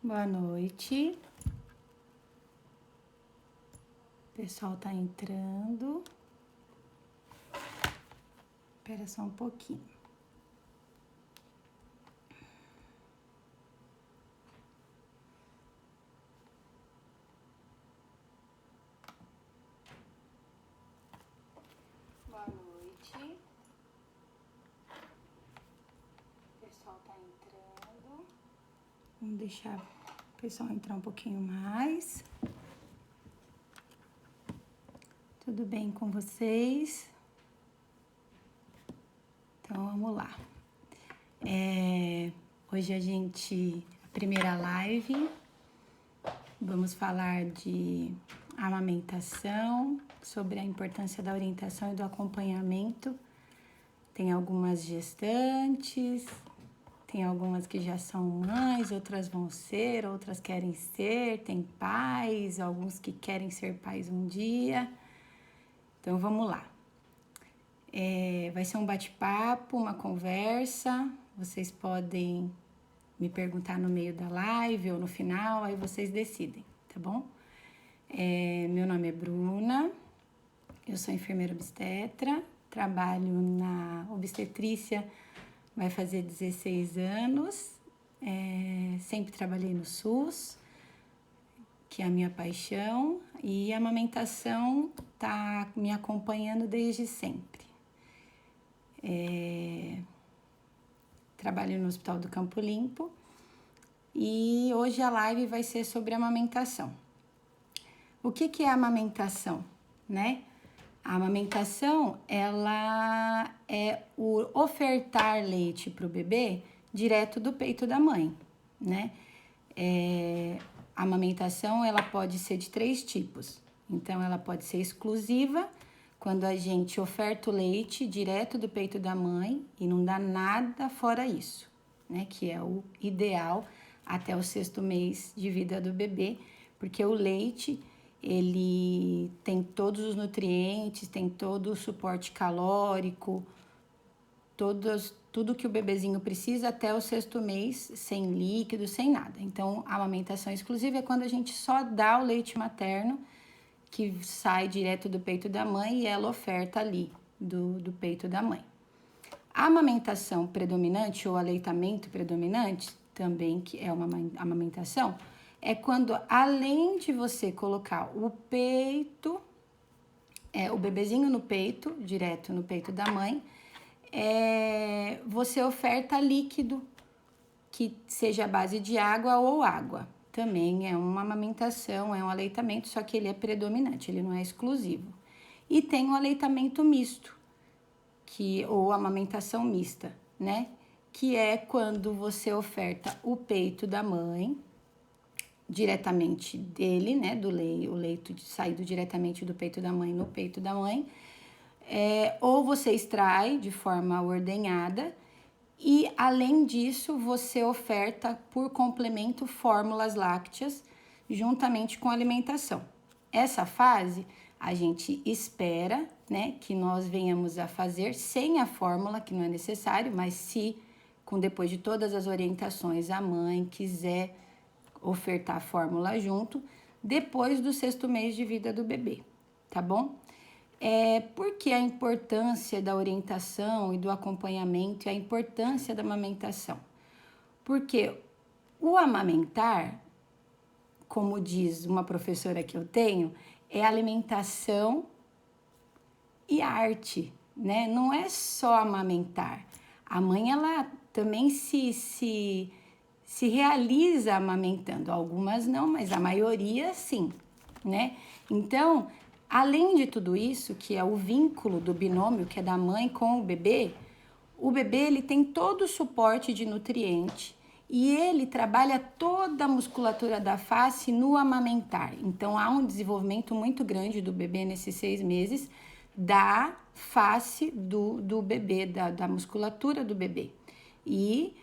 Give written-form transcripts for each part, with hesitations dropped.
Boa noite. O pessoal tá entrando. Espera só um pouquinho. Boa noite. O pessoal tá entrando. Vamos deixar o pessoal entrar um pouquinho mais. Tudo bem com vocês? Então, vamos lá. Hoje a primeira live, vamos falar de amamentação, sobre a importância da orientação e do acompanhamento. Tem algumas gestantes, tem algumas que já são mães, outras vão ser, outras querem ser, tem pais, alguns que querem ser pais um dia. Então, vamos lá. Vai ser um bate-papo, uma conversa. Vocês podem me perguntar no meio da live ou no final, aí vocês decidem, tá bom? Meu nome é Bruna, eu sou enfermeira obstetra, trabalho na obstetrícia, vai fazer 16 anos, sempre trabalhei no SUS, que é a minha paixão, e a amamentação tá me acompanhando desde sempre. Trabalho no Hospital do Campo Limpo e hoje a live vai ser sobre amamentação. O que é a amamentação, né? A amamentação, ela é o ofertar leite para o bebê direto do peito da mãe, né? A amamentação, ela pode ser de 3 tipos. Então, ela pode ser exclusiva, quando a gente oferta o leite direto do peito da mãe e não dá nada fora isso, né? Que é o ideal até o 6º mês de vida do bebê, porque o leite, ele tem todos os nutrientes, tem todo o suporte calórico, tudo que o bebezinho precisa até o 6º mês, sem líquido, sem nada. Então, a amamentação exclusiva é quando a gente só dá o leite materno, que sai direto do peito da mãe e ela oferta ali do peito da mãe. A amamentação predominante ou aleitamento predominante, também que é uma amamentação, é quando além de você colocar o peito, o bebezinho no peito, direto no peito da mãe, você oferta líquido que seja a base de água ou água. Também é uma amamentação, é um aleitamento, só que ele é predominante, ele não é exclusivo. E tem o aleitamento misto, ou amamentação mista, né? Que é quando você oferta o peito da mãe, diretamente dele, né? O leite saído diretamente do peito da mãe no peito da mãe, ou você extrai de forma ordenhada. E, além disso, você oferta por complemento fórmulas lácteas juntamente com a alimentação. Essa fase, a gente espera, né, que nós venhamos a fazer sem a fórmula, que não é necessário, mas se, depois de todas as orientações, a mãe quiser ofertar a fórmula junto, depois do 6º mês de vida do bebê, tá bom? Por que a importância da orientação e do acompanhamento e a importância da amamentação? Porque o amamentar, como diz uma professora que eu tenho, é alimentação e arte, né? Não é só amamentar. A mãe, ela também se realiza amamentando. Algumas não, mas a maioria sim, né? Então, além de tudo isso, que é o vínculo do binômio, que é da mãe com o bebê ele tem todo o suporte de nutriente e ele trabalha toda a musculatura da face no amamentar. Então, há um desenvolvimento muito grande do bebê nesses 6 meses da face do bebê, da musculatura do bebê. E,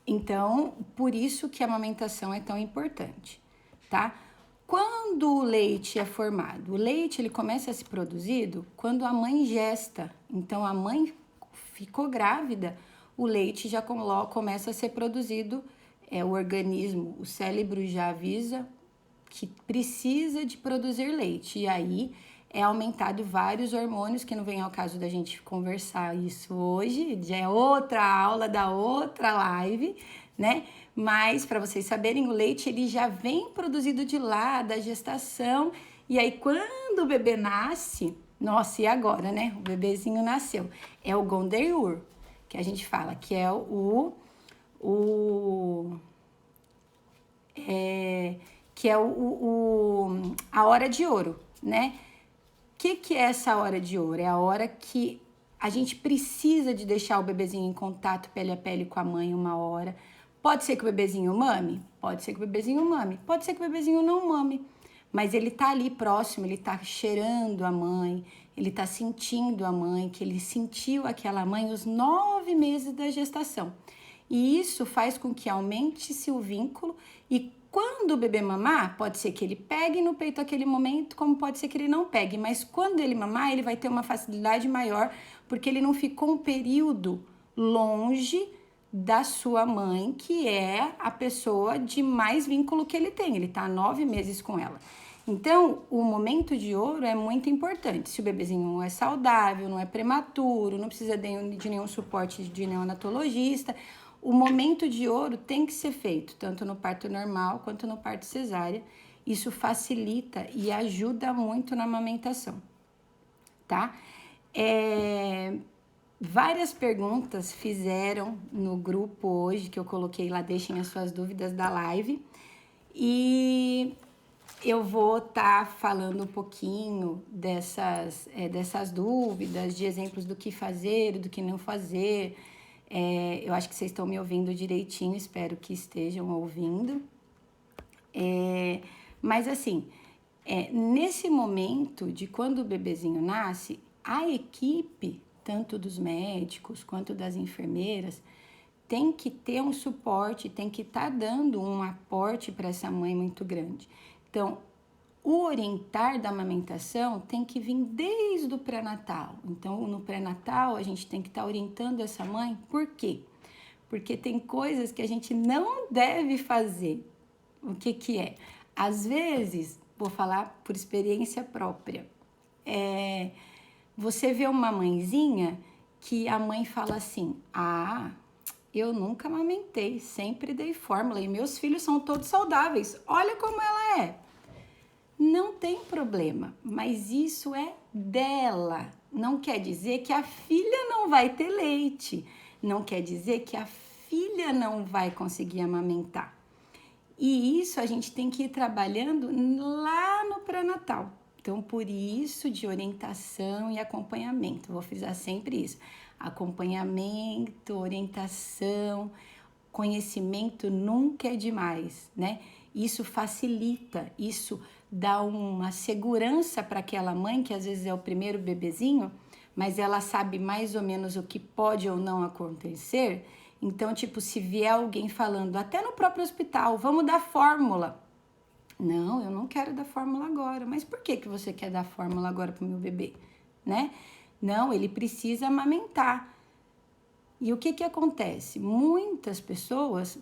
então, por isso que a amamentação é tão importante, tá? Quando o leite é formado? O leite, ele começa a ser produzido quando a mãe gesta. Então, a mãe ficou grávida, o leite já começa a ser produzido, o organismo, o cérebro já avisa que precisa de produzir leite, e aí é aumentado vários hormônios, que não vem ao caso da gente conversar isso hoje, já é outra aula da outra live, né? Mas para vocês saberem, o leite ele já vem produzido de lá, da gestação, e aí quando o bebê nasce, nossa, e agora, né? O bebezinho nasceu, é o Gondeur, que a gente fala, que é a hora de ouro, né? O que é essa hora de ouro? É a hora que a gente precisa de deixar o bebezinho em contato pele a pele com a mãe uma hora. Pode ser que o bebezinho mame? Pode ser que o bebezinho mame. Pode ser que o bebezinho não mame. Mas ele tá ali próximo, ele tá cheirando a mãe, ele tá sentindo a mãe, que ele sentiu aquela mãe os 9 meses da gestação. E isso faz com que aumente-se o vínculo, e quando o bebê mamar, pode ser que ele pegue no peito aquele momento, como pode ser que ele não pegue, mas quando ele mamar, ele vai ter uma facilidade maior, porque ele não ficou um período longe da sua mãe, que é a pessoa de mais vínculo que ele tem, ele tá 9 meses com ela. Então, o momento de ouro é muito importante. Se o bebezinho não é saudável, não é prematuro, não precisa de nenhum suporte de neonatologista, o momento de ouro tem que ser feito, tanto no parto normal quanto no parto cesárea. Isso facilita e ajuda muito na amamentação, tá? Várias perguntas fizeram no grupo hoje, que eu coloquei lá, deixem as suas dúvidas da live. E eu vou estar falando um pouquinho dessas dúvidas, de exemplos do que fazer, do que não fazer. Eu acho que vocês estão me ouvindo direitinho, espero que estejam ouvindo. Mas assim, nesse momento de quando o bebezinho nasce, a equipe, tanto dos médicos quanto das enfermeiras, tem que ter um suporte, tem que estar dando um aporte para essa mãe muito grande. Então, o orientar da amamentação tem que vir desde o pré-natal. Então, no pré-natal, a gente tem que estar orientando essa mãe. Por quê? Porque tem coisas que a gente não deve fazer. O que é? Às vezes, vou falar por experiência própria, você vê uma mãezinha que a mãe fala assim, eu nunca amamentei, sempre dei fórmula e meus filhos são todos saudáveis, olha como ela é. Não tem problema, mas isso é dela. Não quer dizer que a filha não vai ter leite, não quer dizer que a filha não vai conseguir amamentar. E isso a gente tem que ir trabalhando lá no pré-natal. Então, por isso, de orientação e acompanhamento. Vou frisar sempre isso. Acompanhamento, orientação, conhecimento nunca é demais, né? Isso facilita, isso dá uma segurança para aquela mãe, que às vezes é o primeiro bebezinho, mas ela sabe mais ou menos o que pode ou não acontecer. Então, tipo, se vier alguém falando, até no próprio hospital, vamos dar fórmula. Não, eu não quero dar fórmula agora. Mas por que você quer dar fórmula agora para o meu bebê? Né? Não, ele precisa amamentar. E o que acontece? Muitas pessoas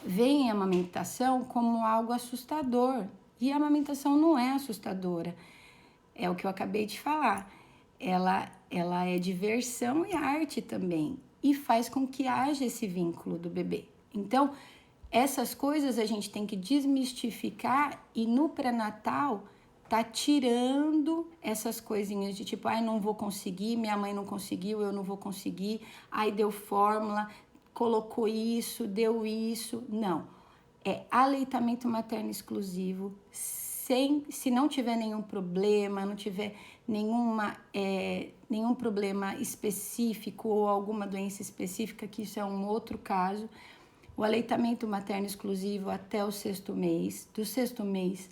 veem a amamentação como algo assustador. E a amamentação não é assustadora. É o que eu acabei de falar. Ela é diversão e arte também. E faz com que haja esse vínculo do bebê. Então, essas coisas a gente tem que desmistificar e no pré-natal tá tirando essas coisinhas de tipo, não vou conseguir, minha mãe não conseguiu, eu não vou conseguir, deu fórmula, colocou isso, deu isso. Não, é aleitamento materno exclusivo, se não tiver nenhum problema, não tiver nenhum problema específico ou alguma doença específica, que isso é um outro caso. O aleitamento materno exclusivo até o 6º mês. Do 6º mês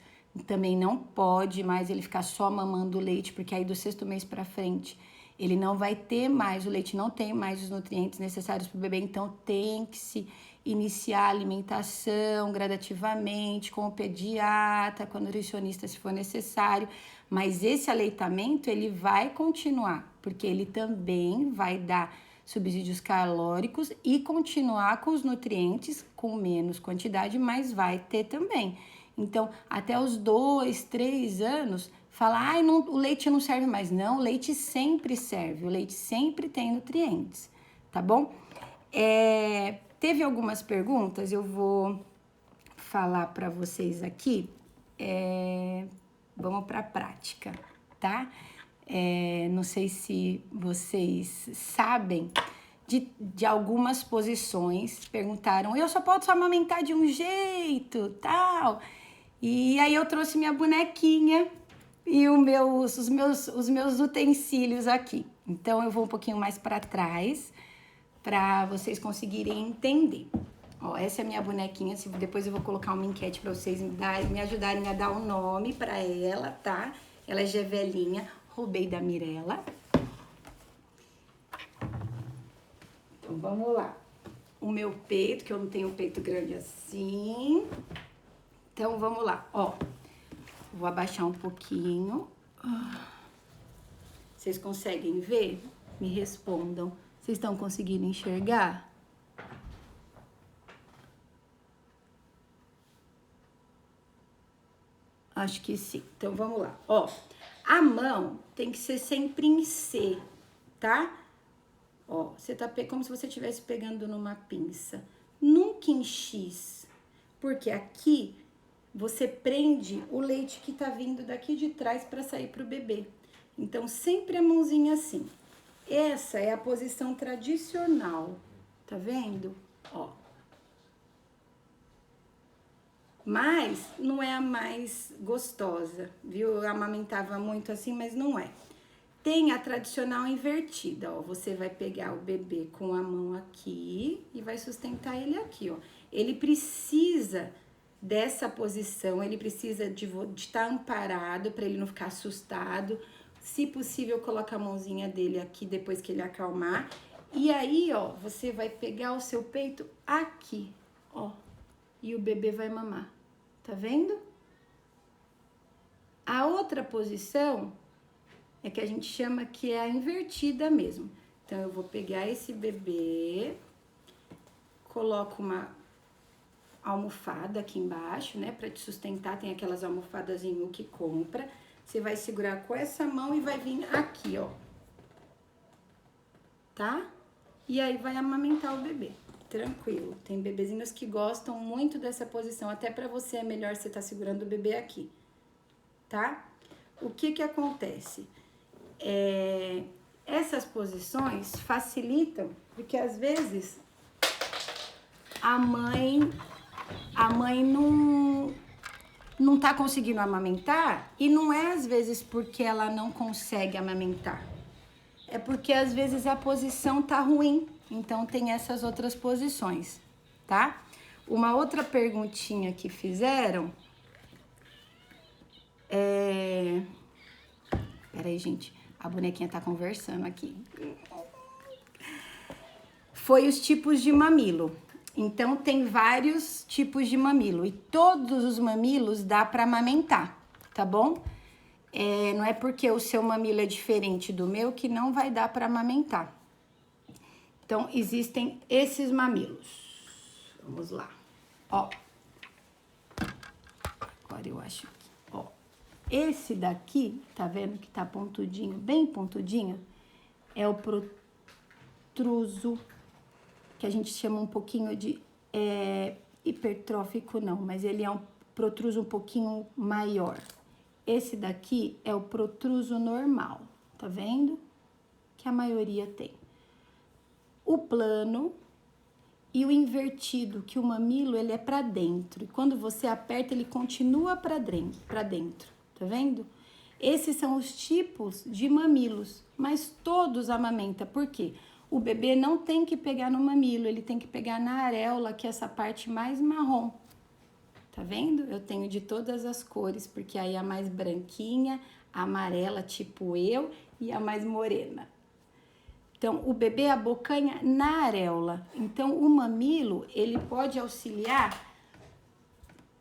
também não pode mais ele ficar só mamando leite, porque aí do 6º mês para frente ele não vai ter mais, o leite não tem mais os nutrientes necessários para o bebê, então tem que se iniciar a alimentação gradativamente, com o pediatra, com o nutricionista se for necessário, mas esse aleitamento ele vai continuar, porque ele também vai dar subsídios calóricos e continuar com os nutrientes com menos quantidade, mas vai ter também. Então, até os 2, 3 anos, falar, ai, o leite não serve mais. Não, o leite sempre serve, o leite sempre tem nutrientes, tá bom? Teve algumas perguntas, eu vou falar para vocês aqui. Vamos para a prática, tá? Não sei se vocês sabem de algumas posições. Perguntaram, eu só posso amamentar de um jeito, tal. E aí eu trouxe minha bonequinha e os meus utensílios aqui. Então eu vou um pouquinho mais para trás para vocês conseguirem entender. Ó, essa é a minha bonequinha. Depois eu vou colocar uma enquete para vocês me ajudarem a dar um nome para ela, tá? Ela já é velhinha. Roubei da Mirella. Então vamos lá. O meu peito, que eu não tenho peito grande assim. Então vamos lá, ó. Vou abaixar um pouquinho. Vocês conseguem ver? Me respondam. Vocês estão conseguindo enxergar? Acho que sim. Então vamos lá, ó. A mão tem que ser sempre em C, tá? Ó, você tá como se você estivesse pegando numa pinça. Nunca em X, porque aqui você prende o leite que tá vindo daqui de trás para sair pro bebê. Então, sempre a mãozinha assim. Essa é a posição tradicional, tá vendo? Ó. Mas não é a mais gostosa, viu? Eu amamentava muito assim, mas não é. Tem a tradicional invertida, ó. Você vai pegar o bebê com a mão aqui e vai sustentar ele aqui, ó. Ele precisa dessa posição, ele precisa de estar amparado para ele não ficar assustado. Se possível, coloca a mãozinha dele aqui depois que ele acalmar. E aí, ó, você vai pegar o seu peito aqui, ó. E o bebê vai mamar. Tá vendo? A outra posição é que a gente chama que é a invertida mesmo. Então, eu vou pegar esse bebê, coloco uma almofada aqui embaixo, né, pra te sustentar. Tem aquelas almofadas em U que compra. Você vai segurar com essa mão e vai vir aqui, ó. Tá? E aí, vai amamentar o bebê. Tranquilo. Tem bebezinhos que gostam muito dessa posição. Até pra você é melhor você tá segurando o bebê aqui. Tá? O que que acontece? Essas posições facilitam, porque às vezes a mãe não tá conseguindo amamentar, e não é às vezes porque ela não consegue amamentar. É porque às vezes a posição tá ruim, então tem essas outras posições, tá? Uma outra perguntinha que fizeram Peraí, gente, a bonequinha tá conversando aqui. Foi os tipos de mamilo. Então, tem vários tipos de mamilo e todos os mamilos dá para amamentar, tá bom? Não é porque o seu mamilo é diferente do meu que não vai dar para amamentar. Então, existem esses mamilos. Vamos lá. Ó. Agora eu acho que, ó. Esse daqui, tá vendo que tá pontudinho, bem pontudinho? É o protruso, que a gente chama um pouquinho de hipertrófico, não, mas ele é um protruso um pouquinho maior. Esse daqui é o protruso normal, tá vendo? Que a maioria tem. O plano e o invertido, que o mamilo ele é para dentro. E quando você aperta, ele continua para dentro, tá vendo? Esses são os tipos de mamilos, mas todos amamenta. Por quê? O bebê não tem que pegar no mamilo, ele tem que pegar na areola, que é essa parte mais marrom. Tá vendo? Eu tenho de todas as cores, porque aí a mais branquinha, a amarela, tipo eu, e a mais morena. Então, o bebê abocanha na areola. Então, o mamilo, ele pode auxiliar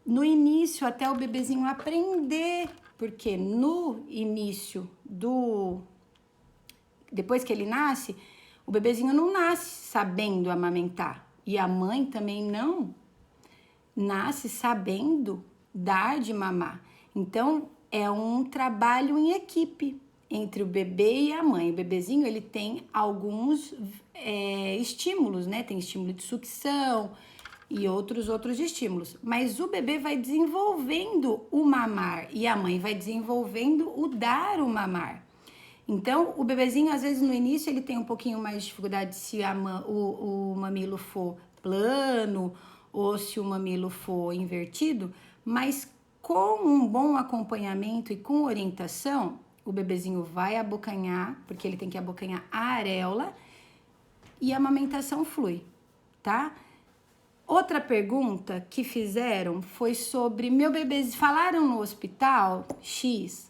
no início, até o bebezinho aprender, porque no início depois que ele nasce, O bebezinho não nasce sabendo amamentar. E a mãe também não nasce sabendo dar de mamar. Então, é um trabalho em equipe entre o bebê e a mãe. O bebezinho, ele tem alguns estímulos, né? Tem estímulo de sucção e outros estímulos. Mas o bebê vai desenvolvendo o mamar e a mãe vai desenvolvendo o dar o mamar. Então, o bebezinho, às vezes, no início, ele tem um pouquinho mais de dificuldade se o mamilo for plano ou se o mamilo for invertido, mas com um bom acompanhamento e com orientação, o bebezinho vai abocanhar, porque ele tem que abocanhar a areola e a amamentação flui, tá? Outra pergunta que fizeram foi sobre meu bebê. Falaram no hospital X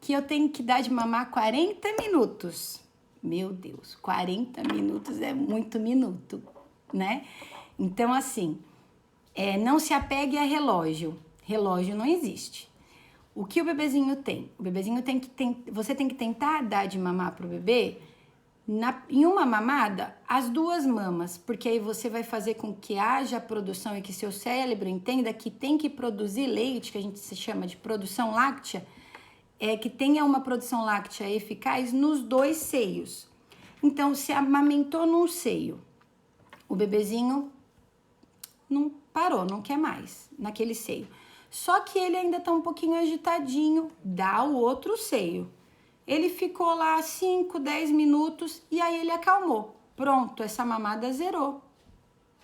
que eu tenho que dar de mamar 40 minutos. Meu Deus, 40 minutos é muito minuto, né? Então, assim, não se apegue a relógio. Relógio não existe. O que o bebezinho tem? O bebezinho você tem que tentar dar de mamar pro bebê em uma mamada, as duas mamas, porque aí você vai fazer com que haja produção e que seu cérebro entenda que tem que produzir leite, que a gente se chama de produção láctea, que tenha uma produção láctea eficaz nos dois seios. Então, se amamentou num seio, o bebezinho não parou, não quer mais naquele seio. Só que ele ainda tá um pouquinho agitadinho, dá o outro seio. Ele ficou lá 5, 10 minutos e aí ele acalmou. Pronto, essa mamada zerou,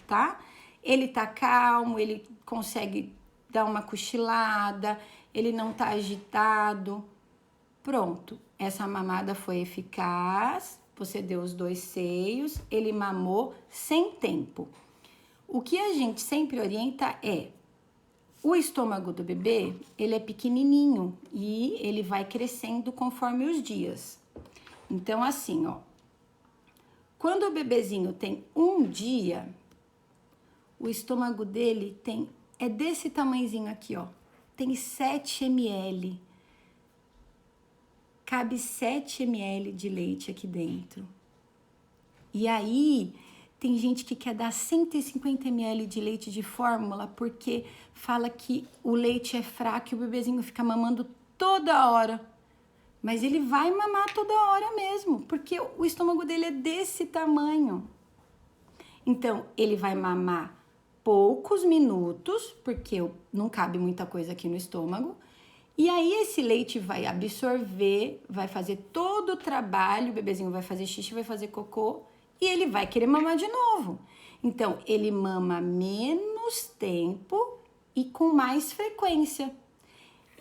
tá? Ele tá calmo, ele consegue dar uma cochilada, ele não tá agitado. Pronto, essa mamada foi eficaz, você deu os dois seios, ele mamou sem tempo. O que a gente sempre orienta o estômago do bebê, ele é pequenininho e ele vai crescendo conforme os dias. Então, assim, ó, quando o bebezinho tem 1 dia, o estômago dele é desse tamanhozinho aqui, ó, tem 7 ml. Cabe 7 ml de leite aqui dentro. E aí, tem gente que quer dar 150 ml de leite de fórmula porque fala que o leite é fraco e o bebezinho fica mamando toda hora. Mas ele vai mamar toda hora mesmo, porque o estômago dele é desse tamanho. Então, ele vai mamar poucos minutos, porque não cabe muita coisa aqui no estômago. E aí esse leite vai absorver, vai fazer todo o trabalho, o bebezinho vai fazer xixi, vai fazer cocô e ele vai querer mamar de novo. Então, ele mama menos tempo e com mais frequência.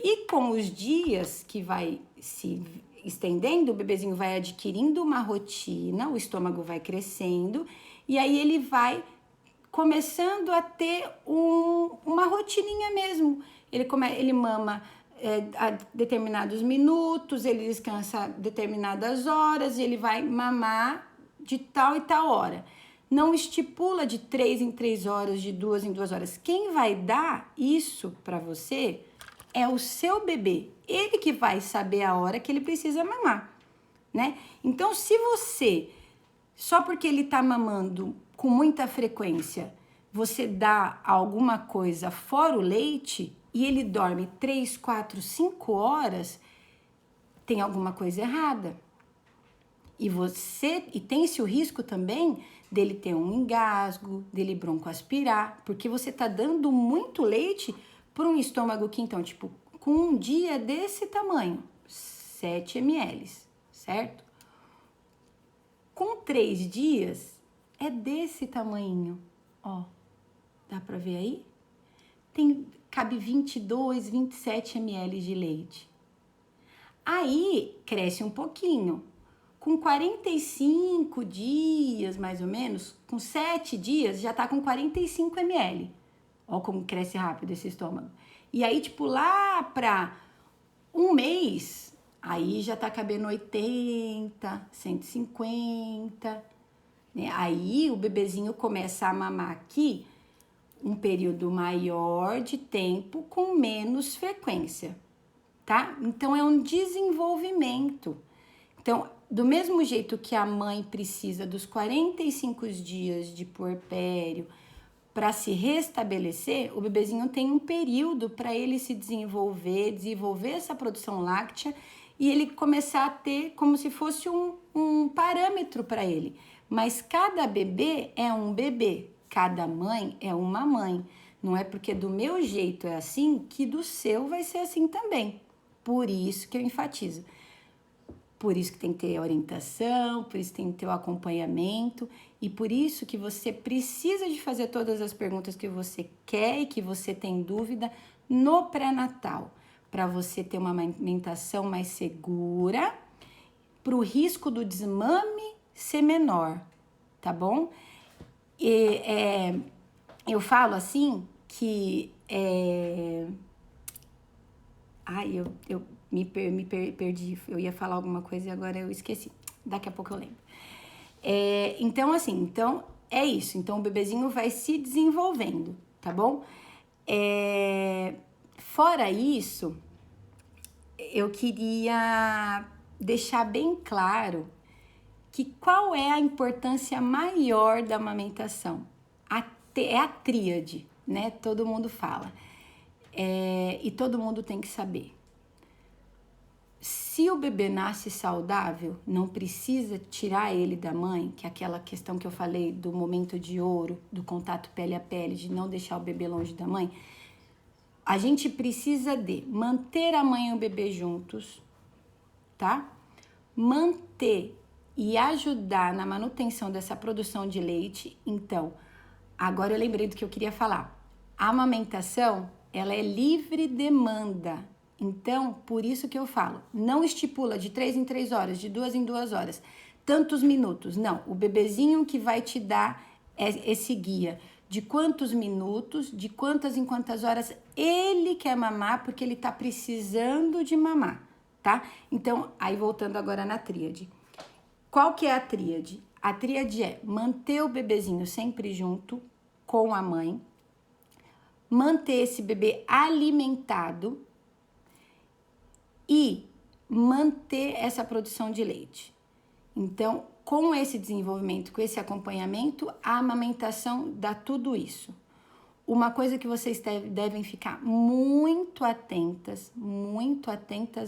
E com os dias que vai se estendendo, o bebezinho vai adquirindo uma rotina, o estômago vai crescendo e aí ele vai começando a ter uma rotininha mesmo. Ele mama a determinados minutos, ele descansa determinadas horas e ele vai mamar de tal e tal hora. Não estipula de 3 em 3 horas, de 2 em 2 horas. Quem vai dar isso para você é o seu bebê. Ele que vai saber a hora que ele precisa mamar, né? Então, se você, só porque ele tá mamando com muita frequência, você dá alguma coisa fora o leite e ele dorme 3, 4, 5 horas, tem alguma coisa errada. E tem-se o risco também dele ter um engasgo, dele broncoaspirar, porque você tá dando muito leite para um estômago que, então, tipo, com um dia desse tamanho, 7 ml, certo? Com 3 dias, é desse tamanho, ó, dá pra ver aí? Cabe 22, 27 ml de leite. Aí, cresce um pouquinho. Com 45 dias, mais ou menos, com 7 dias, já tá com 45 ml. Ó como cresce rápido esse estômago. E aí, tipo, lá pra 1 mês, aí já tá cabendo 80, 150, né? Aí o bebezinho começa a mamar aqui um período maior de tempo com menos frequência, tá? Então, é um desenvolvimento. Então, do mesmo jeito que a mãe precisa dos 45 dias de puerpério para se restabelecer, o bebezinho tem um período para ele se desenvolver essa produção láctea e ele começar a ter como se fosse um parâmetro para ele. Mas cada bebê é um bebê, cada mãe é uma mãe. Não é porque do meu jeito é assim que do seu vai ser assim também. Por isso que eu enfatizo. Por isso que tem que ter orientação, por isso que tem que ter o acompanhamento e por isso que você precisa de fazer todas as perguntas que você quer e que você tem dúvida no pré-natal, para você ter uma amamentação mais segura, para o risco do desmame ser menor, tá bom? Eu falo assim que eu me perdi. Eu ia falar alguma coisa e agora eu esqueci. Daqui a pouco eu lembro. Então é isso. Então, o bebezinho vai se desenvolvendo, tá bom? Fora isso, eu queria deixar bem claro que qual é a importância maior da amamentação? É a tríade, né? Todo mundo fala. E todo mundo tem que saber. Se o bebê nasce saudável, não precisa tirar ele da mãe, que é aquela questão que eu falei do momento de ouro, do contato pele a pele, de não deixar o bebê longe da mãe. A gente precisa de manter a mãe e o bebê juntos, tá? Manter e ajudar na manutenção dessa produção de leite. Então, agora eu lembrei do que eu queria falar. A amamentação, ela é livre demanda. Então, por isso que eu falo, não estipula de 3 em 3 horas, de 2 em 2 horas, tantos minutos. Não, o bebezinho que vai te dar esse guia de quantos minutos, de quantas em quantas horas ele quer mamar, porque ele tá precisando de mamar, tá? Então, aí voltando agora na tríade. Qual que é a tríade? A tríade é manter o bebezinho sempre junto com a mãe, manter esse bebê alimentado e manter essa produção de leite. Então, com esse desenvolvimento, com esse acompanhamento, a amamentação dá tudo isso. Uma coisa que vocês devem ficar muito atentas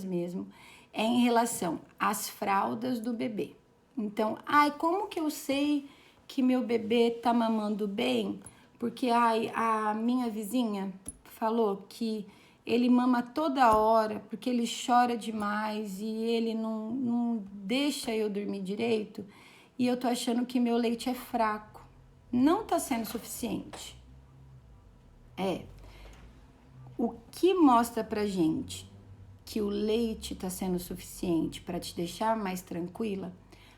mesmo, é em relação às fraldas do bebê. Então, como que eu sei que meu bebê tá mamando bem? Porque, a minha vizinha falou que ele mama toda hora, porque ele chora demais e ele não deixa eu dormir direito. E eu tô achando que meu leite é fraco. Não tá sendo suficiente. O que mostra pra gente que o leite tá sendo suficiente para te deixar mais tranquila?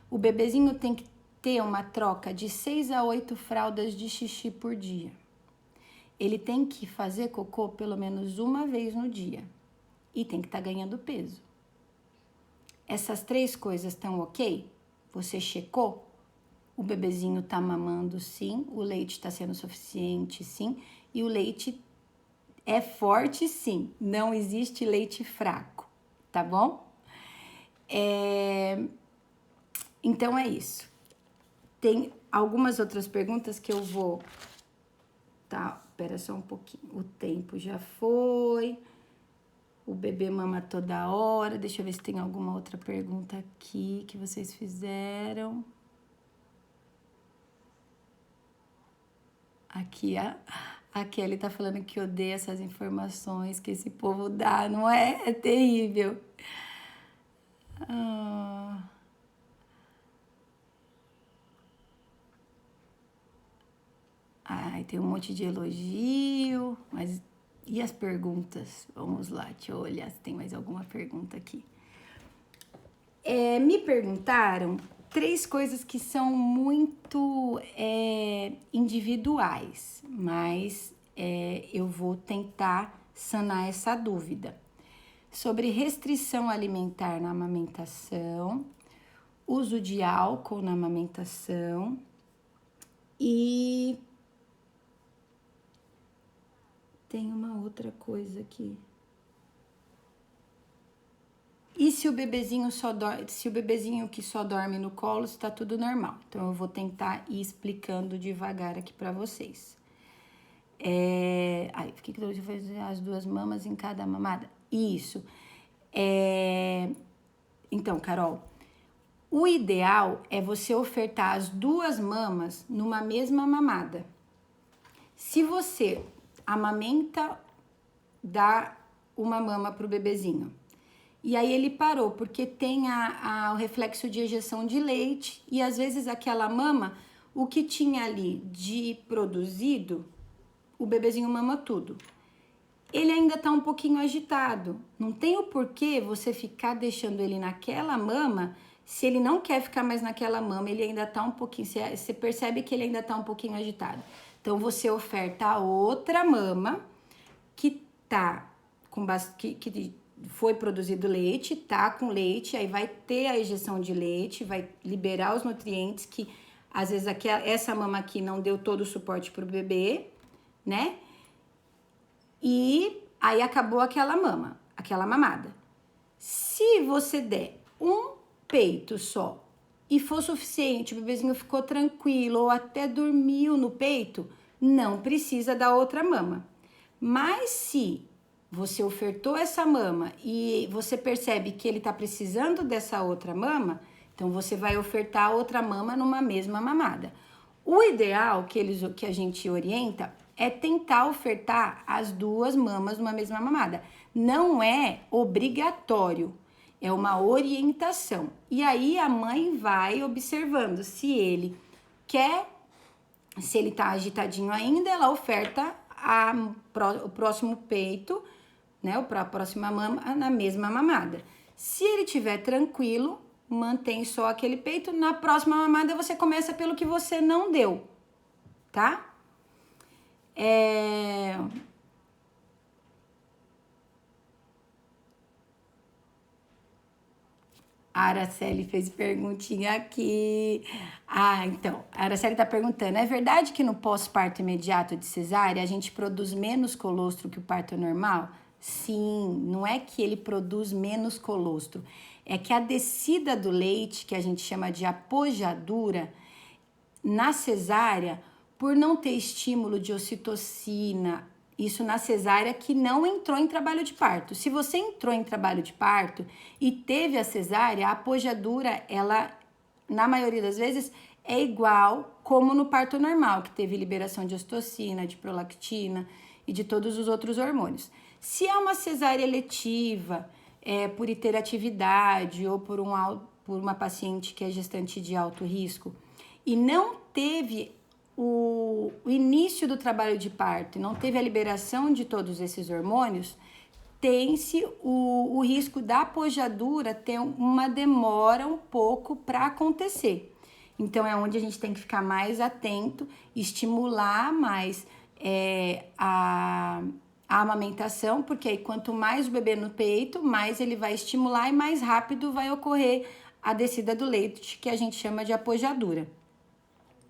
O bebezinho tem que ter uma troca de 6 a 8 fraldas de xixi por dia. Ele tem que fazer cocô pelo menos uma vez no dia. E tem que estar ganhando peso. Essas 3 coisas estão ok? Você checou? O bebezinho tá mamando sim, o leite está sendo suficiente sim, e o leite é forte sim, não existe leite fraco, tá bom? Então é isso. Tem algumas outras perguntas que eu vou... Tá, espera só um pouquinho. O tempo já foi. O bebê mama toda hora. Deixa eu ver se tem alguma outra pergunta aqui que vocês fizeram. Aqui a Kelly tá falando que odeia essas informações que esse povo dá, não é? É terrível. Tem um monte de elogio, mas e as perguntas? Vamos lá, deixa eu olhar se tem mais alguma pergunta aqui. Me perguntaram 3 coisas que são muito individuais, mas eu vou tentar sanar essa dúvida. Sobre restrição alimentar na amamentação, uso de álcool na amamentação e tem uma outra coisa aqui. E se o bebezinho que só dorme no colo, está tudo normal. Então, eu vou tentar ir explicando devagar aqui para vocês. Por que eu fazer as 2 mamas em cada mamada? Isso. Então, Carol, o ideal é você ofertar as 2 mamas numa mesma mamada. Se você amamenta, dá uma mama pro bebezinho. E aí ele parou, porque tem o reflexo de ejeção de leite e às vezes aquela mama, o que tinha ali de produzido, o bebezinho mama tudo. Ele ainda tá um pouquinho agitado. Não tem o porquê você ficar deixando ele naquela mama, se ele não quer ficar mais naquela mama, ele ainda tá um pouquinho, você percebe que ele ainda tá um pouquinho agitado. Então, você oferta outra mama que tá com que foi produzido leite, tá com leite, aí vai ter a ejeção de leite, vai liberar os nutrientes que às vezes essa mama aqui não deu todo o suporte pro bebê, né? E aí acabou aquela mamada. Se você der um peito só e for suficiente, o bebezinho ficou tranquilo ou até dormiu no peito, não precisa da outra mama. Mas se você ofertou essa mama e você percebe que ele tá precisando dessa outra mama, então você vai ofertar outra mama numa mesma mamada. O ideal que a gente orienta é tentar ofertar as 2 mamas numa mesma mamada. Não é obrigatório, é uma orientação. E aí a mãe vai observando se ele tá agitadinho ainda, ela oferta o próximo peito, né, a próxima mama na mesma mamada. Se ele estiver tranquilo, mantém só aquele peito. Na próxima mamada você começa pelo que você não deu, tá? A Araceli fez perguntinha aqui. Então, a Araceli tá perguntando, é verdade que no pós-parto imediato de cesárea a gente produz menos colostro que o parto normal? Sim, não é que ele produz menos colostro, é que a descida do leite, que a gente chama de apojadura, na cesárea, por não ter estímulo de ocitocina, isso na cesárea que não entrou em trabalho de parto. Se você entrou em trabalho de parto e teve a cesárea, a apojadura, ela, na maioria das vezes, é igual como no parto normal, que teve liberação de ocitocina, de prolactina e de todos os outros hormônios. Se é uma cesárea eletiva, por hiperatividade ou por uma paciente que é gestante de alto risco e não teve o início do trabalho de parto, não teve a liberação de todos esses hormônios, tem-se o risco da apojadura ter uma demora um pouco para acontecer. Então, é onde a gente tem que ficar mais atento, estimular mais a amamentação, porque aí quanto mais o bebê no peito, mais ele vai estimular e mais rápido vai ocorrer a descida do leite, que a gente chama de apojadura,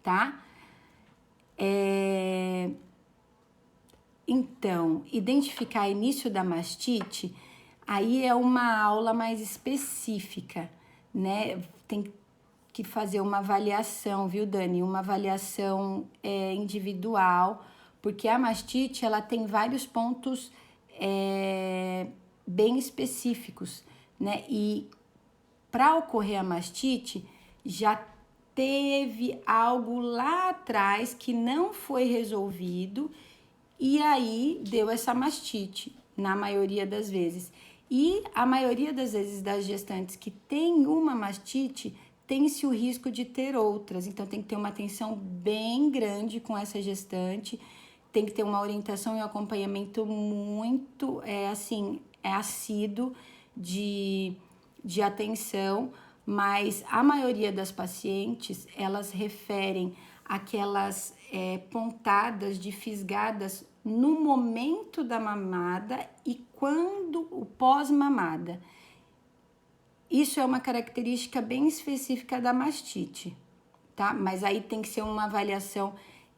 tá? Então, identificar início da mastite, aí é uma aula mais específica, né? Tem que fazer uma avaliação, viu, Dani? Uma avaliação individual, porque a mastite, ela tem vários pontos bem específicos, né? E para ocorrer a mastite, já teve algo lá atrás que não foi resolvido e aí deu essa mastite, na maioria das vezes. E a maioria das vezes das gestantes que tem uma mastite, tem-se o risco de ter outras. Então, tem que ter uma atenção bem grande com essa gestante, tem que ter uma orientação e um acompanhamento muito, assíduo de atenção, mas a maioria das pacientes, elas referem aquelas pontadas de fisgadas no momento da mamada e quando o pós-mamada. Isso é uma característica bem específica da mastite, tá? Mas aí tem que ser uma avaliação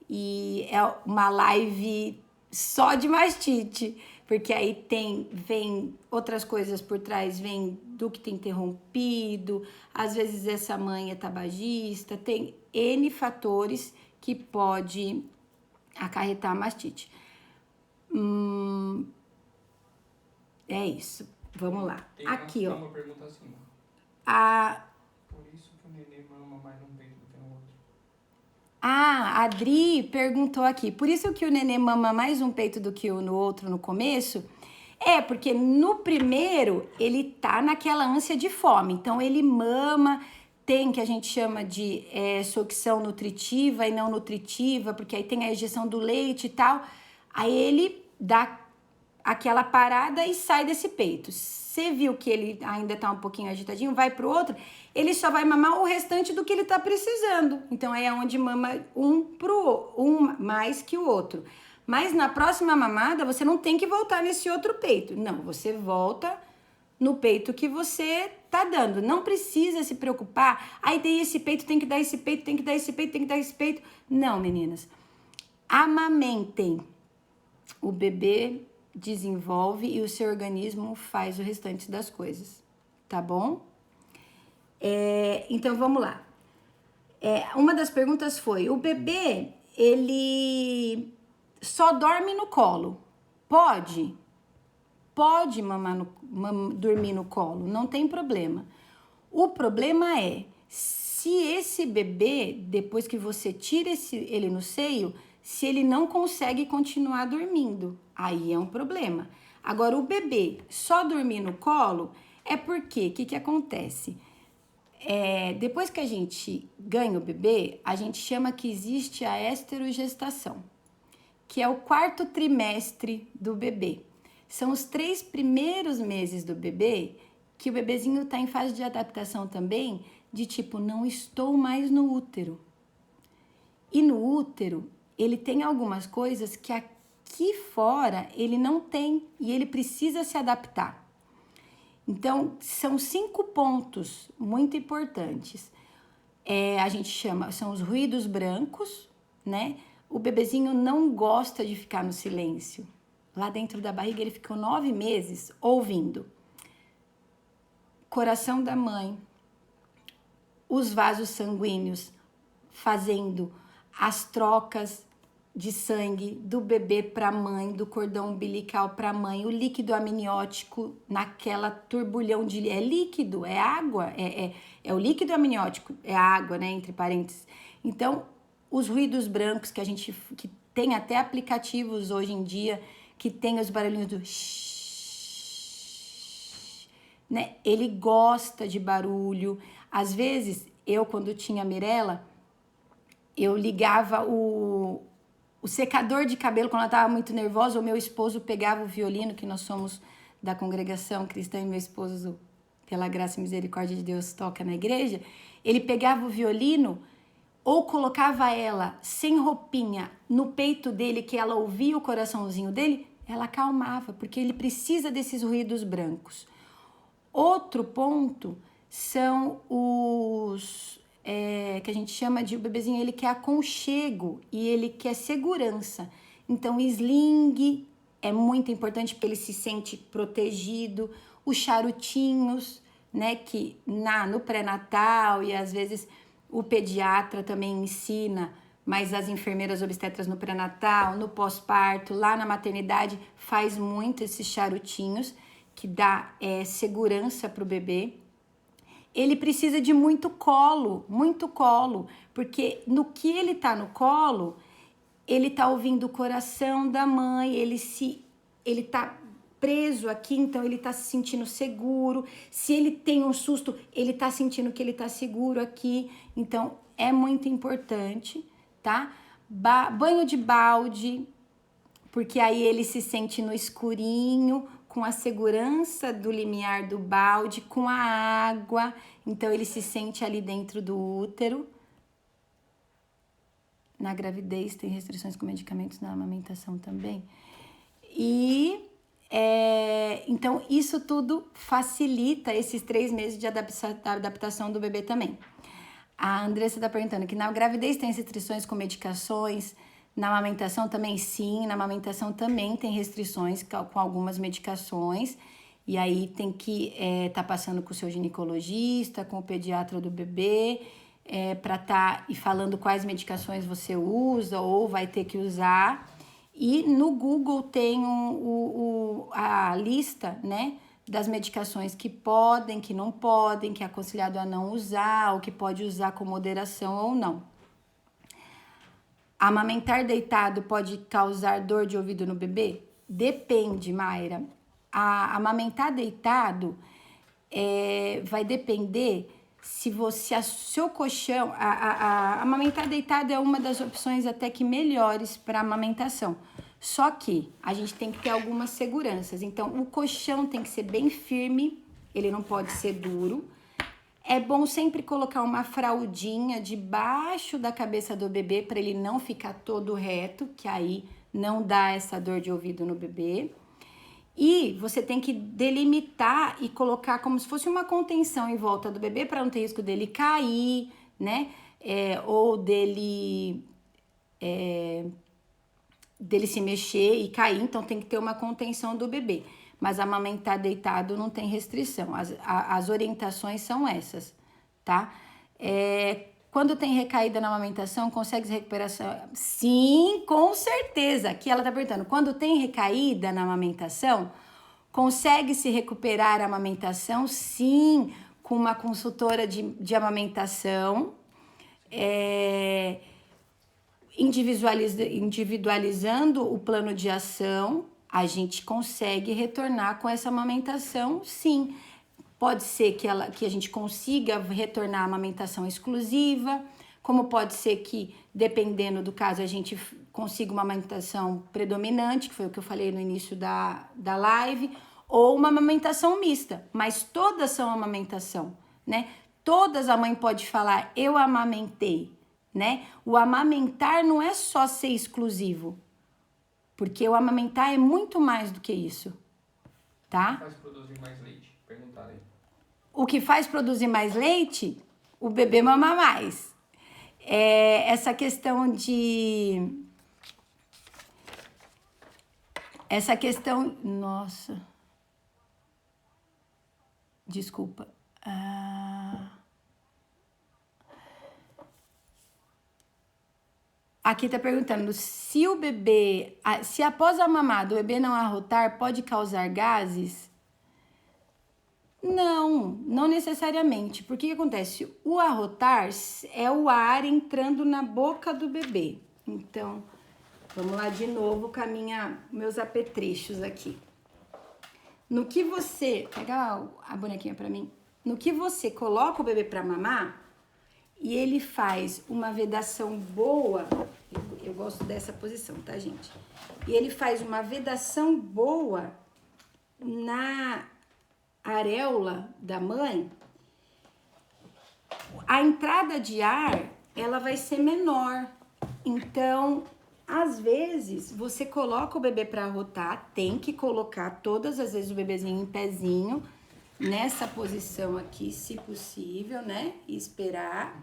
e é uma live só de mastite, porque aí vem outras coisas por trás, vem ducto interrompido, às vezes essa mãe é tabagista, tem N fatores que pode acarretar a mastite. É isso. Vamos lá. Aqui, ó. Tem uma pergunta assim, ó. A Por isso que o nenê mama mais num peito do que no outro. a Adri perguntou aqui, por isso que o nenê mama mais um peito do que no outro no começo? Porque no primeiro ele tá naquela ânsia de fome, então ele mama, tem que a gente chama de sucção nutritiva e não nutritiva, porque aí tem a ejeção do leite e tal, aí ele dá aquela parada e sai desse peito. Você viu que ele ainda tá um pouquinho agitadinho, vai pro outro, ele só vai mamar o restante do que ele tá precisando. Então aí é onde mama um mais que o outro. Mas na próxima mamada você não tem que voltar nesse outro peito. Não, você volta no peito que você tá dando. Não precisa se preocupar. Aí tem esse peito, tem que dar esse peito, tem que dar esse peito, tem que dar esse peito. Não, meninas. Amamentem. O bebê desenvolve e o seu organismo faz o restante das coisas, tá bom? Então, vamos lá. Uma das perguntas foi, o bebê, ele só dorme no colo? Pode? Pode dormir no colo, não tem problema. O problema é, se esse bebê, depois que você tira ele no seio, se ele não consegue continuar dormindo, aí é um problema. Agora, o bebê só dormir no colo é porque, o que acontece? Depois que a gente ganha o bebê, a gente chama que existe a esterogestação, que é o 4º trimestre do bebê. São os 3 primeiros meses do bebê que o bebezinho está em fase de adaptação também, de tipo, não estou mais no útero. E no útero, ele tem algumas coisas que aqui fora ele não tem e ele precisa se adaptar. Então, são 5 pontos muito importantes. A gente chama, são os ruídos brancos, né? O bebezinho não gosta de ficar no silêncio. Lá dentro da barriga ele ficou 9 meses ouvindo. Coração da mãe, os vasos sanguíneos fazendo as trocas de sangue do bebê para a mãe, do cordão umbilical para a mãe, o líquido amniótico naquela turbulhão de... É líquido, é água, é o líquido amniótico, é água, né, entre parênteses. Então, os ruídos brancos que tem até aplicativos hoje em dia, que tem os barulhinhos do shhh, né? Ele gosta de barulho. Às vezes, eu quando tinha a Mirella, eu ligava o secador de cabelo quando ela estava muito nervosa, o meu esposo pegava o violino, que nós somos da congregação cristã e meu esposo, pela graça e misericórdia de Deus, toca na igreja, ele pegava o violino ou colocava ela sem roupinha no peito dele, que ela ouvia o coraçãozinho dele, ela acalmava, porque ele precisa desses ruídos brancos. Outro ponto são os... que a gente chama de o bebezinho, ele quer aconchego e ele quer segurança. Então, sling é muito importante porque ele se sente protegido. Os charutinhos, né, que no pré-natal e às vezes o pediatra também ensina, mas as enfermeiras obstetras no pré-natal, no pós-parto, lá na maternidade, faz muito esses charutinhos que dá segurança para o bebê. Ele precisa de muito colo, porque no que ele tá no colo, ele tá ouvindo o coração da mãe, ele tá preso aqui, então ele tá se sentindo seguro. Se ele tem um susto, ele tá sentindo que ele tá seguro aqui. Então, é muito importante, tá? Banho de balde, porque aí ele se sente no escurinho, com a segurança do limiar do balde, com a água, então ele se sente ali dentro do útero. Na gravidez tem restrições com medicamentos, na amamentação também. Então isso tudo facilita esses 3 meses de adaptação do bebê também. A Andressa está perguntando que na gravidez tem restrições com medicações, Na amamentação também sim, na amamentação também tem restrições com algumas medicações. E aí tem que tá passando com o seu ginecologista, com o pediatra do bebê, para tá e falando quais medicações você usa ou vai ter que usar. E no Google tem a lista, né, das medicações que podem, que não podem, que é aconselhado a não usar, ou que pode usar com moderação ou não. Amamentar deitado pode causar dor de ouvido no bebê? Depende, Mayra. Amamentar deitado vai depender se seu colchão... amamentar deitado é uma das opções até que melhores para amamentação. Só que a gente tem que ter algumas seguranças. Então, o colchão tem que ser bem firme, ele não pode ser duro. É bom sempre colocar uma fraldinha debaixo da cabeça do bebê para ele não ficar todo reto, que aí não dá essa dor de ouvido no bebê. E você tem que delimitar e colocar como se fosse uma contenção em volta do bebê para não ter risco dele cair, né? Ou dele se mexer e cair, então tem que ter uma contenção do bebê. Mas amamentar deitado não tem restrição. As orientações são essas, tá? Quando tem recaída na amamentação, consegue recuperação? Sim, com certeza. Aqui ela tá perguntando, quando tem recaída na amamentação, consegue se recuperar a amamentação? Sim, com uma consultora de amamentação, individualizando o plano de ação, a gente consegue retornar com essa amamentação, sim. Pode ser que a gente consiga retornar à amamentação exclusiva, como pode ser que, dependendo do caso, a gente consiga uma amamentação predominante, que foi o que eu falei no início da live, ou uma amamentação mista, mas todas são amamentação, né? Todas a mãe pode falar, eu amamentei, né? O amamentar não é só ser exclusivo, porque o amamentar é muito mais do que isso, tá? Faz produzir mais leite? Perguntaram aí. O que faz produzir mais leite? O bebê mama mais. Essa questão, nossa. Desculpa. Aqui tá perguntando se o bebê, se após a mamada o bebê não arrotar, pode causar gases? Não necessariamente. Porque o que acontece? O arrotar é o ar entrando na boca do bebê. Então, vamos lá de novo com meus apetrechos aqui. No que você... Pega a bonequinha pra mim. No que você coloca o bebê pra mamar e ele faz uma vedação boa... Eu gosto dessa posição, tá, gente? E ele faz uma vedação boa na areola da mãe, a entrada de ar, ela vai ser menor. Então, às vezes, você coloca o bebê para arrotar, tem que colocar todas as vezes o bebezinho em pezinho, nessa posição aqui, se possível, né? E esperar.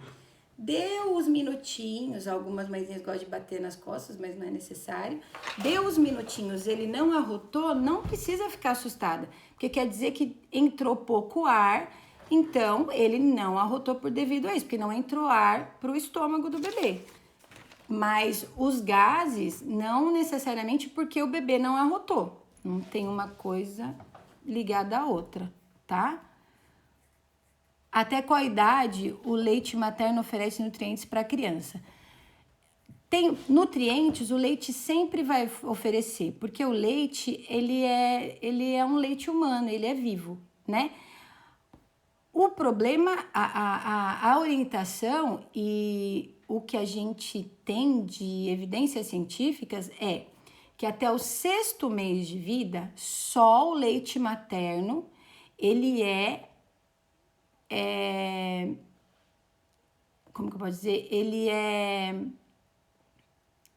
Dê os minutinhos, algumas mãezinhas gostam de bater nas costas, mas não é necessário. Dê os minutinhos, ele não arrotou, não precisa ficar assustada, porque quer dizer que entrou pouco ar, então ele não arrotou por devido a isso, porque não entrou ar para o estômago do bebê. Mas os gases, não necessariamente porque o bebê não arrotou. Não tem uma coisa ligada à outra, tá? Até qual idade o leite materno oferece nutrientes para a criança? Tem nutrientes, o leite sempre vai oferecer, porque o leite, ele é um leite humano, ele é vivo, né? O problema, a orientação e o que a gente tem de evidências científicas é que até o 6º mês de vida, só o leite materno, ele como que eu posso dizer?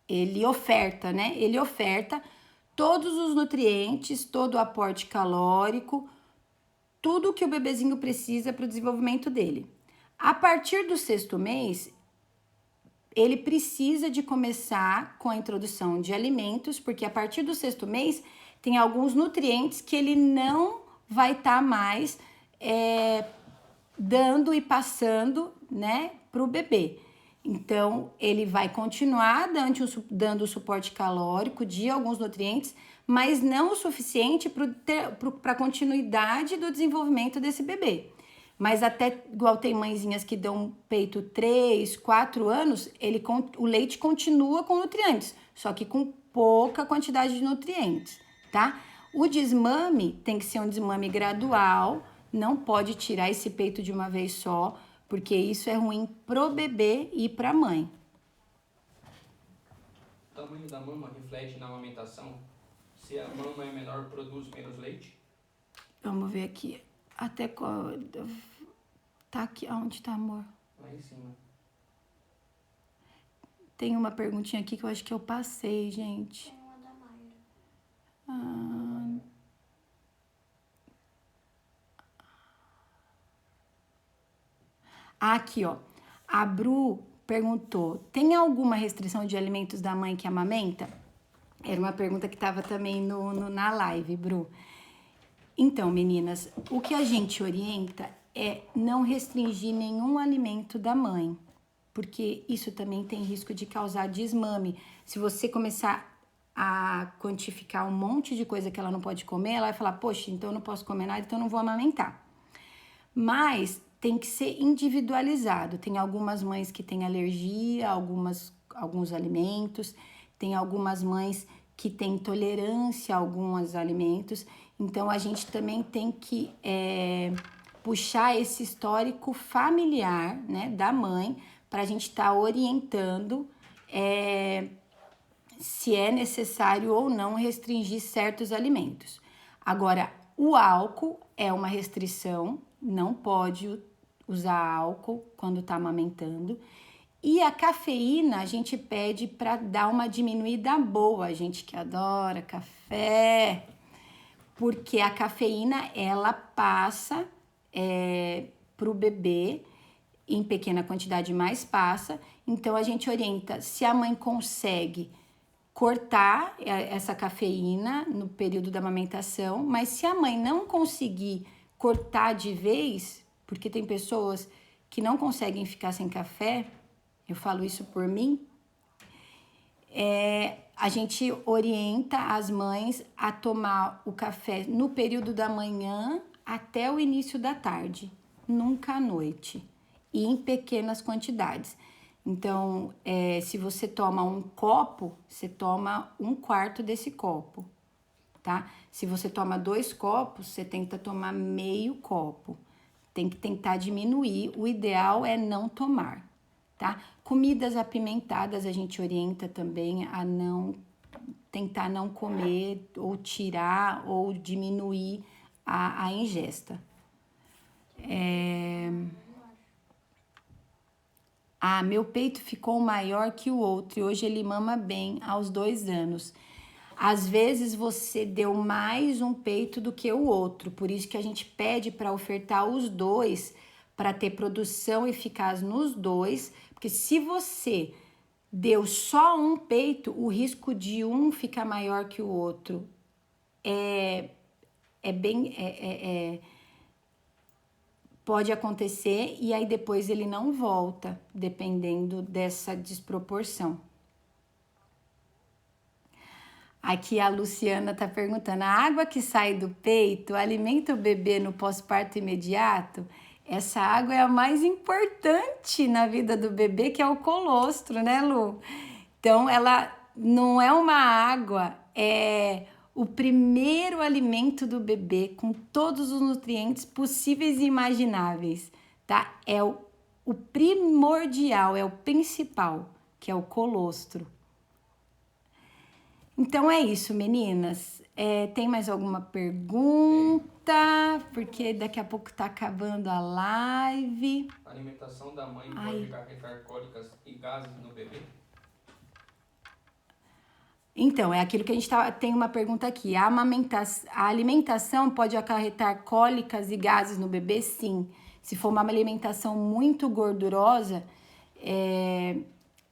Ele oferta, né? Ele oferta todos os nutrientes, todo o aporte calórico, tudo que o bebezinho precisa para o desenvolvimento dele. A partir do 6º mês, ele precisa de começar com a introdução de alimentos, porque a partir do 6º mês tem alguns nutrientes que ele não vai estar mais dando e passando, né, para o bebê. Então, ele vai continuar dando o suporte calórico de alguns nutrientes, mas não o suficiente para a continuidade do desenvolvimento desse bebê. Mas até, igual tem mãezinhas que dão peito 3, 4 anos, o leite continua com nutrientes, só que com pouca quantidade de nutrientes, tá? O desmame tem que ser um desmame gradual, não pode tirar esse peito de uma vez só, porque isso é ruim pro bebê e pra mãe. O tamanho da mama reflete na amamentação? Se a mama é menor, produz menos leite? Vamos ver aqui. Até qual... Tá aqui. Aonde tá, amor? Lá em cima. Tem uma perguntinha aqui que eu acho que eu passei, gente. Tem uma da Mayra. Aqui, ó. A Bru perguntou: tem alguma restrição de alimentos da mãe que amamenta? Era uma pergunta que estava também na live, Bru. Então, meninas, o que a gente orienta é não restringir nenhum alimento da mãe, porque isso também tem risco de causar desmame. Se você começar a quantificar um monte de coisa que ela não pode comer, ela vai falar: poxa, então eu não posso comer nada, então eu não vou amamentar. Mas tem que ser individualizado. Tem algumas mães que têm alergia a alguns alimentos, tem algumas mães que têm intolerância a alguns alimentos. Então, a gente também tem que puxar esse histórico familiar, né, da mãe, para a gente estar orientando se é necessário ou não restringir certos alimentos. Agora, o álcool é uma restrição, não pode usar álcool quando está amamentando. E a cafeína a gente pede para dar uma diminuída boa, a gente que adora café, porque a cafeína ela passa para o bebê em pequena quantidade, mas passa. Então a gente orienta se a mãe consegue cortar essa cafeína no período da amamentação, mas se a mãe não conseguir cortar de vez, porque tem pessoas que não conseguem ficar sem café, eu falo isso por mim, a gente orienta as mães a tomar o café no período da manhã até o início da tarde, nunca à noite, e em pequenas quantidades. Então, se você toma um copo, você toma 1/4 desse copo, tá? Se você toma 2 copos, você tenta tomar meio copo. Tem que tentar diminuir, o ideal é não tomar, tá? Comidas apimentadas a gente orienta também a tentar não comer ou tirar ou diminuir a ingesta. Meu peito ficou maior que o outro e hoje ele mama bem aos 2 anos. Às vezes você deu mais um peito do que o outro, por isso que a gente pede para ofertar os dois, para ter produção eficaz nos dois, porque se você deu só um peito, o risco de um ficar maior que o outro pode acontecer e aí depois ele não volta, dependendo dessa desproporção. Aqui a Luciana tá perguntando: a água que sai do peito alimenta o bebê no pós-parto imediato? Essa água é a mais importante na vida do bebê, que é o colostro, né, Lu? Então, ela não é uma água, é o primeiro alimento do bebê com todos os nutrientes possíveis e imagináveis, tá? É o primordial, é o principal, que é o colostro. Então é isso, meninas. Tem mais alguma pergunta? Porque daqui a pouco tá acabando a live. A alimentação da mãe pode acarretar cólicas e gases no bebê? Então, é aquilo que a gente tem uma pergunta aqui. A alimentação pode acarretar cólicas e gases no bebê? Sim. Se for uma alimentação muito gordurosa,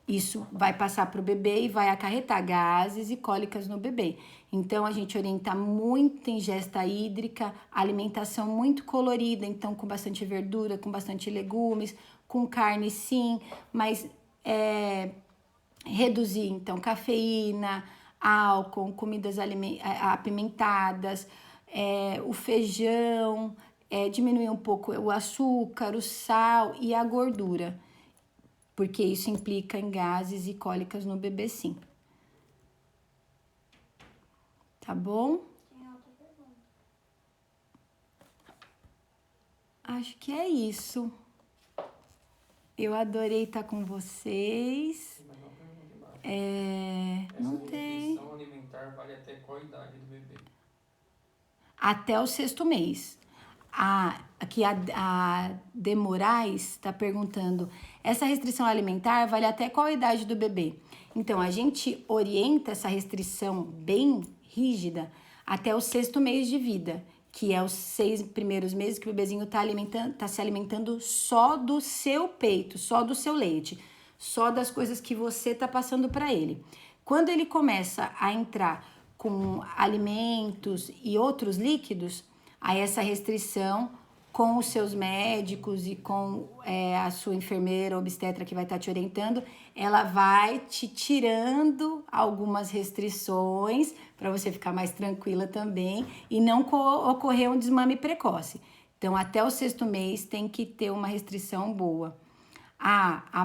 Isso vai passar para o bebê e vai acarretar gases e cólicas no bebê. Então, a gente orienta muita ingesta hídrica, alimentação muito colorida, então com bastante verdura, com bastante legumes, com carne sim, mas reduzir, então, cafeína, álcool, comidas apimentadas, o feijão, diminuir um pouco o açúcar, o sal e a gordura, porque isso implica em gases e cólicas no bebê, sim. Tá bom? Acho que é isso. Eu adorei estar com vocês. Não tem. Essa restrição alimentar vale até qual idade do bebê? Até o 6º mês. Aqui a De Moraes está perguntando, essa restrição alimentar vale até qual idade do bebê? Então, a gente orienta essa restrição bem rígida até o 6º mês de vida, que é os 6 primeiros meses que o bebezinho tá se alimentando só do seu peito, só do seu leite, só das coisas que você tá passando para ele. Quando ele começa a entrar com alimentos e outros líquidos, aí essa restrição com os seus médicos e com a sua enfermeira obstetra que vai estar te orientando, ela vai te tirando algumas restrições para você ficar mais tranquila também e não ocorrer um desmame precoce. Então, até o 6º mês tem que ter uma restrição boa. A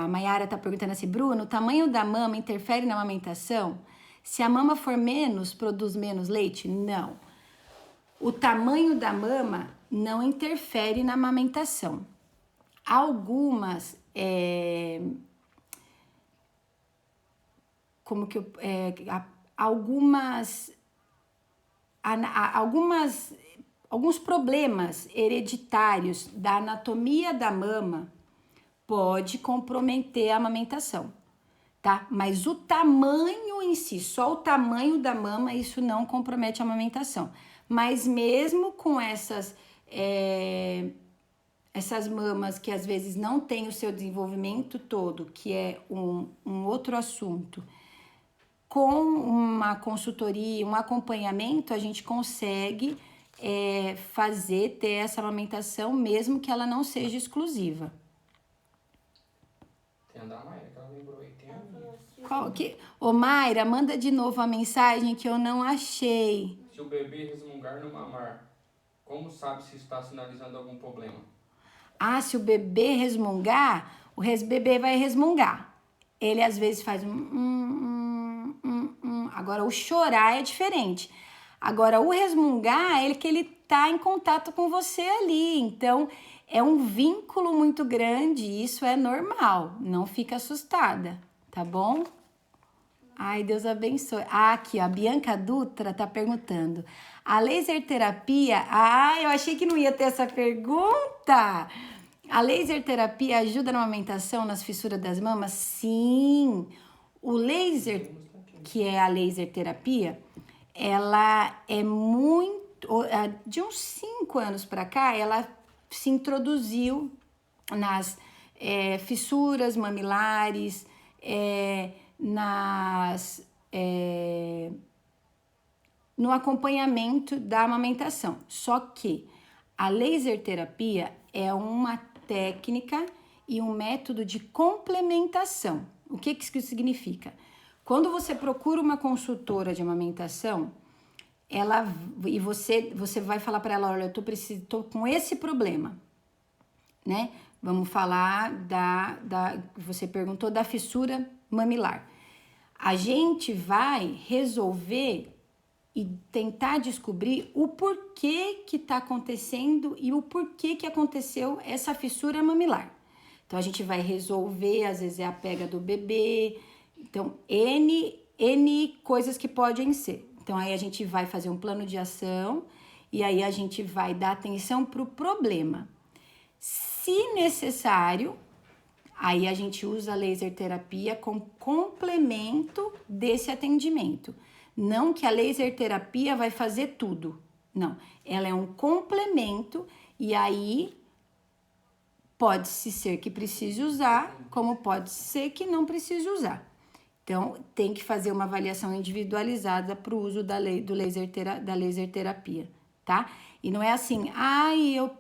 Maiara está perguntando assim, Bruno, o tamanho da mama interfere na amamentação? Se a mama for menos, produz menos leite? Não. O tamanho da mama não interfere na amamentação. Algumas alguns problemas hereditários da anatomia da mama pode comprometer a amamentação, tá? Mas o tamanho em si, só o tamanho da mama, isso não compromete a amamentação. Mas mesmo com essas mamas que às vezes não têm o seu desenvolvimento todo, que é um outro assunto, com uma consultoria, um acompanhamento, a gente consegue ter essa amamentação, mesmo que ela não seja exclusiva. Tem a da Mayra, que ela lembrou aí. Tem Ô Mayra, manda de novo a mensagem que eu não achei. Se o bebê resmungar no mamar, como sabe se está sinalizando algum problema? Se o bebê resmungar, bebê vai resmungar. Ele às vezes faz Agora, o chorar é diferente. Agora, o resmungar é que ele tá em contato com você ali. Então, é um vínculo muito grande. Isso é normal. Não fica assustada, tá bom? Ai, Deus abençoe. Aqui, ó, a Bianca Dutra tá perguntando. A laser terapia... eu achei que não ia ter essa pergunta. A laser terapia ajuda na amamentação, nas fissuras das mamas? Sim. O laser, que é a laser terapia, ela é muito... De uns 5 anos para cá, ela se introduziu nas fissuras mamilares, no acompanhamento da amamentação. Só que a laser terapia é uma técnica e um método de complementação. O que isso significa? Quando você procura uma consultora de amamentação, você vai falar para ela, olha, eu tô com esse problema, né? Vamos falar você perguntou da fissura mamilar. A gente vai resolver e tentar descobrir o porquê que está acontecendo e o porquê que aconteceu essa fissura mamilar. Então, a gente vai resolver, às vezes é a pega do bebê, então, N coisas que podem ser. Então, aí a gente vai fazer um plano de ação e aí a gente vai dar atenção para o problema. Se necessário, aí a gente usa a laser terapia como complemento desse atendimento. Não que a laser terapia vai fazer tudo, não. Ela é um complemento e aí Pode ser que precise usar, como pode ser que não precise usar. Então, tem que fazer uma avaliação individualizada para o uso da laser terapia, tá? E não é assim, eu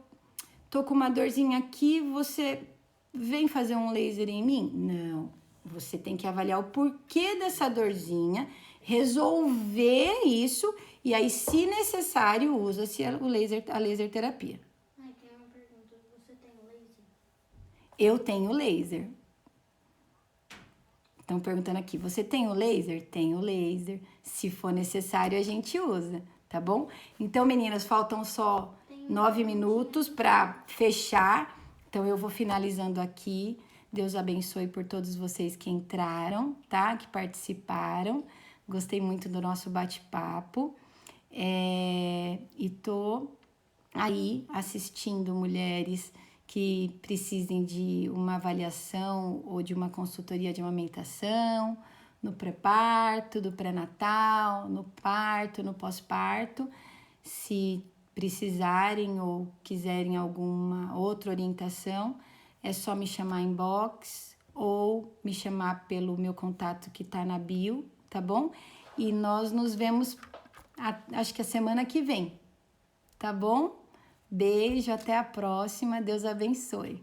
tô com uma dorzinha aqui, você vem fazer um laser em mim? Não, você tem que avaliar o porquê dessa dorzinha, resolver isso, e aí, se necessário, usa-se a laser terapia. Tem uma pergunta, você tem laser? Eu tenho laser. Estão perguntando aqui, você tem o laser? Tenho laser. Se for necessário, a gente usa, tá bom? Então, meninas, faltam só 9 minutos para fechar. Então, eu vou finalizando aqui. Deus abençoe por todos vocês que entraram, tá? Que participaram. Gostei muito do nosso bate-papo. E tô aí assistindo mulheres que precisem de uma avaliação ou de uma consultoria de amamentação, no pré-parto, do pré-natal, no parto, no pós-parto. Se precisarem ou quiserem alguma outra orientação, é só me chamar em inbox ou me chamar pelo meu contato que tá na bio, tá bom? E nós nos vemos, acho que a semana que vem, tá bom? Beijo, até a próxima. Deus abençoe.